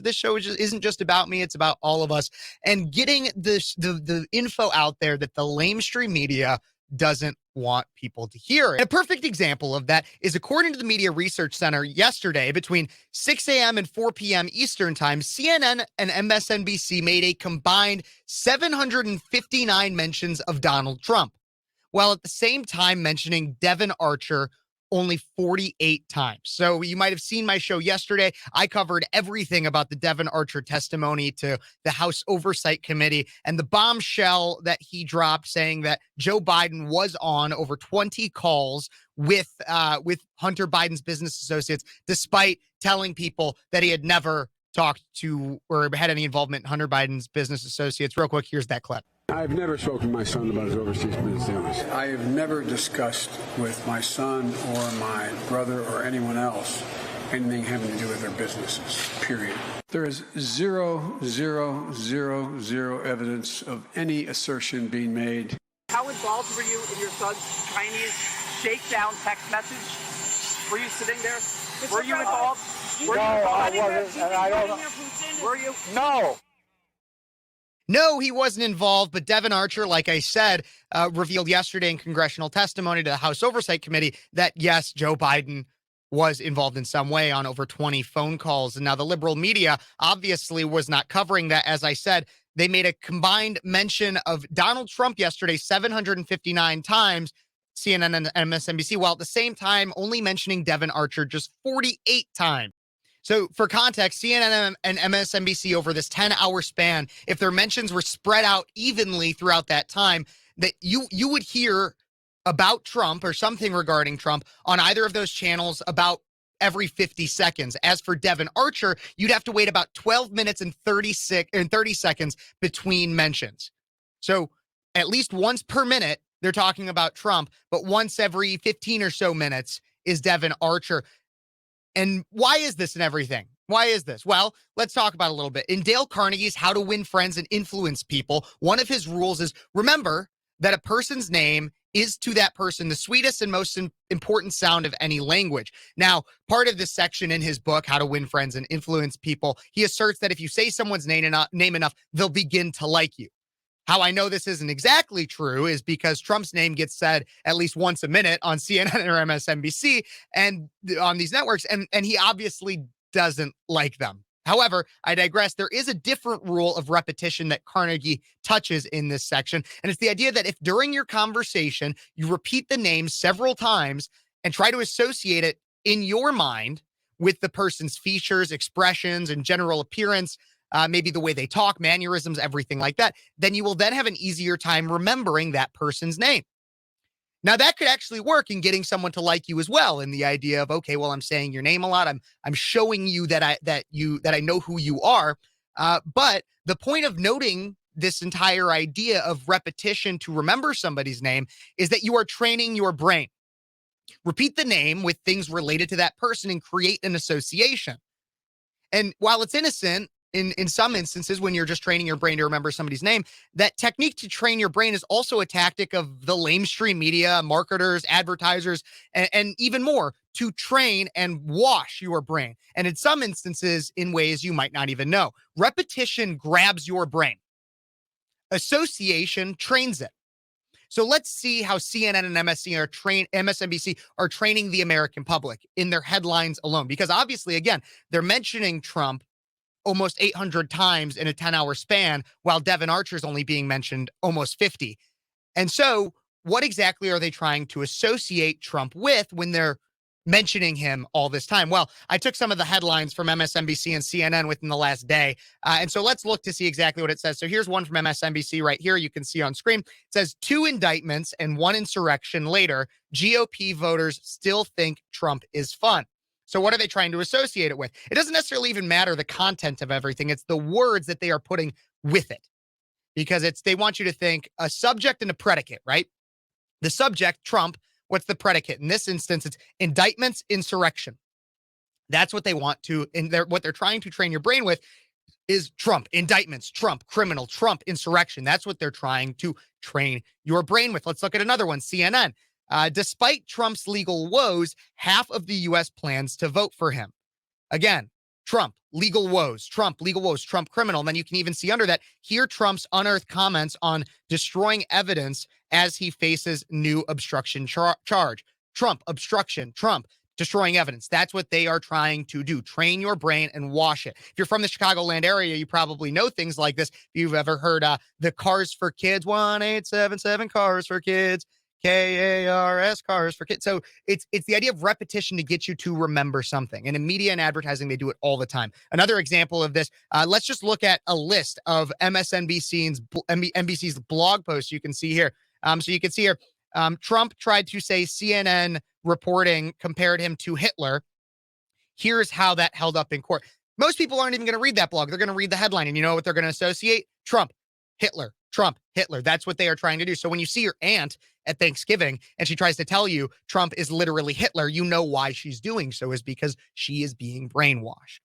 This show isn't just about me, it's about all of us, and getting the info out there that the lamestream media doesn't want people to hear. And a perfect example of that is, according to the Media Research Center, yesterday between 6 a.m. and 4 p.m. Eastern Time, CNN and MSNBC made a combined 759 mentions of Donald Trump, while at the same time mentioning Devon Archer only 48 times. So you might have seen my show yesterday. I covered everything about the Devon Archer testimony to the House Oversight Committee and the bombshell that he dropped, saying that Joe Biden was on over 20 calls with Hunter Biden's business associates, despite telling people that he had never talked to or had any involvement in Hunter Biden's business associates. Real quick, here's that clip. I've never spoken to my son about his overseas business dealings. I have never discussed with my son or my brother or anyone else anything having to do with their businesses, period. There is zero evidence of any assertion being made. How involved were you in your son's Chinese shakedown text message? Were you sitting there? Were you involved? No, I wasn't, and I don't know. Were you? No. No, he wasn't involved, but Devon Archer, like I said, revealed yesterday in congressional testimony to the House Oversight Committee that, yes, Joe Biden was involved in some way on over 20 phone calls. And now the liberal media obviously was not covering that. As I said, they made a combined mention of Donald Trump yesterday 759 times, CNN and MSNBC, while at the same time only mentioning Devon Archer just 48 times. So for context, CNN and MSNBC over this 10-hour span, if their mentions were spread out evenly throughout that time, that you would hear about Trump or something regarding Trump on either of those channels about every 50 seconds. As for Devon Archer, you'd have to wait about 12 minutes and 30 seconds between mentions. So at least once per minute, they're talking about Trump, but once every 15 or so minutes is Devon Archer. And why is this and everything? Why is this? Well, let's talk about it a little bit. In Dale Carnegie's How to Win Friends and Influence People, one of his rules is remember that a person's name is to that person the sweetest and most important sound of any language. Now, part of this section in his book, How to Win Friends and Influence People, he asserts that if you say someone's name enough, they'll begin to like you. How I know this isn't exactly true is because Trump's name gets said at least once a minute on CNN or MSNBC and on these networks, and he obviously doesn't like them. However, I digress. There is a different rule of repetition that Carnegie touches in this section, and it's the idea that if during your conversation you repeat the name several times and try to associate it in your mind with the person's features, expressions, and general appearance, maybe the way they talk, mannerisms, everything like that, then you will then have an easier time remembering that person's name. Now, that could actually work in getting someone to like you as well, in the idea of, okay, well, I'm saying your name a lot. I'm showing you that I know who you are. But the point of noting this entire idea of repetition to remember somebody's name is that you are training your brain. Repeat the name with things related to that person and create an association. And while it's innocent, in some instances, when you're just training your brain to remember somebody's name, that technique to train your brain is also a tactic of the lamestream media, marketers, advertisers, and even more to train and wash your brain. And in some instances, in ways you might not even know. Repetition grabs your brain. Association trains it. So let's see how CNN and MSNBC are training the American public in their headlines alone. Because obviously, again, they're mentioning Trump almost 800 times in a 10-hour span, while Devon Archer is only being mentioned almost 50. And so what exactly are they trying to associate Trump with when they're mentioning him all this time? Well, I took some of the headlines from MSNBC and CNN within the last day. And so let's look to see exactly what it says. So here's one from MSNBC right here. You can see on screen. It says 2 indictments and 1 insurrection later, GOP voters still think Trump is fun. So what are they trying to associate it with? It doesn't necessarily even matter the content of everything. It's the words that they are putting with it, because they want you to think a subject and a predicate, right? The subject, Trump. What's the predicate? In this instance, it's indictments, insurrection. That's what they want to, and what they're trying to train your brain with is Trump, indictments, Trump, criminal, Trump, insurrection. That's what they're trying to train your brain with. Let's look at another one, CNN. Despite Trump's legal woes, half of the U.S. plans to vote for him. Again, Trump, legal woes, Trump, legal woes, Trump criminal. And then you can even see under that here Trump's unearthed comments on destroying evidence as he faces new obstruction charge. Trump, obstruction, Trump, destroying evidence. That's what they are trying to do. Train your brain and wash it. If you're from the Chicagoland area, you probably know things like this. If you've ever heard the Cars for Kids, 1877 Cars for Kids. KARS, Cars for Kids. So it's the idea of repetition to get you to remember something. And in media and advertising, they do it all the time. Another example of this, let's just look at a list of NBC's blog posts you can see here. So you can see here, Trump tried to say CNN reporting compared him to Hitler. Here's how that held up in court. Most people aren't even going to read that blog. They're going to read the headline. And you know what they're going to associate? Trump, Hitler, Trump, Hitler. That's what they are trying to do. So when you see your aunt at Thanksgiving and she tries to tell you Trump is literally Hitler, you know why she's doing so is because she is being brainwashed.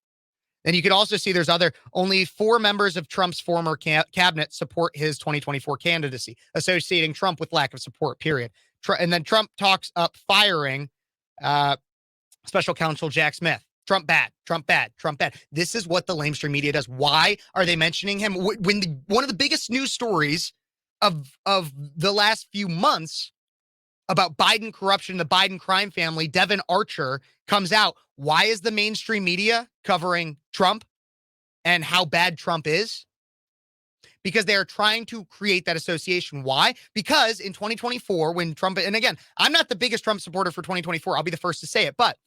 And you can also see there's only 4 members of Trump's former cabinet support his 2024 candidacy, associating Trump with lack of support, period. And then Trump talks up firing special counsel Jack Smith. Trump bad, Trump bad, Trump bad. This is what the lamestream media does. Why are they mentioning him? When one of the biggest news stories of the last few months about Biden corruption, the Biden crime family, Devin Archer, comes out. Why is the mainstream media covering Trump and how bad Trump is? Because they are trying to create that association. Why? Because in 2024, when Trump, and again, I'm not the biggest Trump supporter for 2024. I'll be the first to say it, but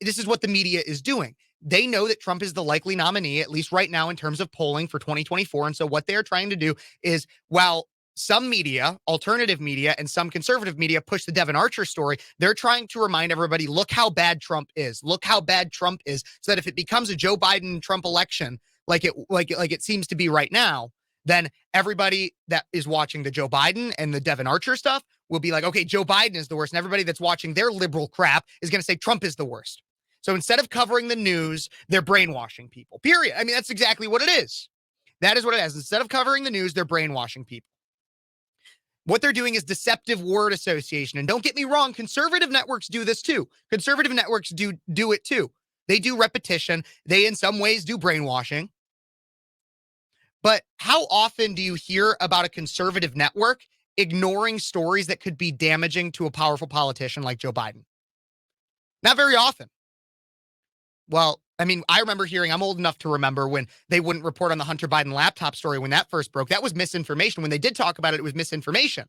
this is what the media is doing. They know that Trump is the likely nominee, at least right now in terms of polling for 2024. And so what they're trying to do is, while some media, alternative media, and some conservative media push the Devin Archer story, they're trying to remind everybody, look how bad Trump is. Look how bad Trump is. So that if it becomes a Joe Biden Trump election, like it seems to be right now, then everybody that is watching the Joe Biden and the Devin Archer stuff will be like, okay, Joe Biden is the worst. And everybody that's watching their liberal crap is going to say Trump is the worst. So instead of covering the news, they're brainwashing people, period. I mean, that's exactly what it is. That is what it is. Instead of covering the news, they're brainwashing people. What they're doing is deceptive word association. And don't get me wrong, conservative networks do this too. Conservative networks do it too. They do repetition. They, in some ways, do brainwashing. But how often do you hear about a conservative network ignoring stories that could be damaging to a powerful politician like Joe Biden? Not very often. Well, I mean, I remember hearing, I'm old enough to remember when they wouldn't report on the Hunter Biden laptop story when that first broke. That was misinformation. When they did talk about it, it was misinformation.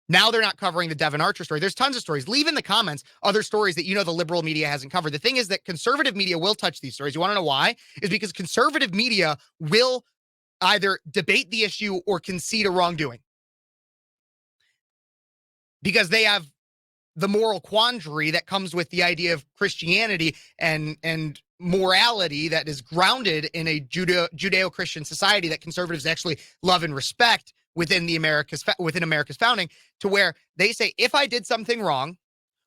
Now they're not covering the Devin Archer story. There's tons of stories. Leave in the comments other stories that you know the liberal media hasn't covered. The thing is that conservative media will touch these stories. You want to know why? Is because conservative media will either debate the issue or concede a wrongdoing. Because they have the moral quandary that comes with the idea of Christianity and morality that is grounded in a Judeo-Christian society that conservatives actually love and respect within America's founding, to where they say, if I did something wrong,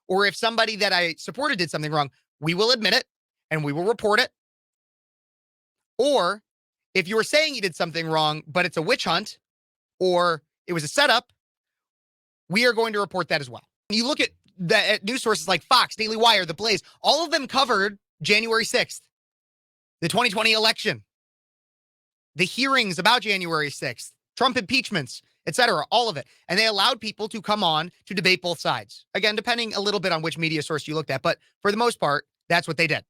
or if somebody that I supported did something wrong, we will admit it and we will report it. Or if you were saying you did something wrong, but it's a witch hunt or it was a setup, we are going to report that as well. You look at the news sources like Fox, Daily Wire, The Blaze, all of them covered January 6th, the 2020 election, the hearings about January 6th, Trump impeachments, etc., all of it. And they allowed people to come on to debate both sides. Again, depending a little bit on which media source you looked at, but for the most part, that's what they did.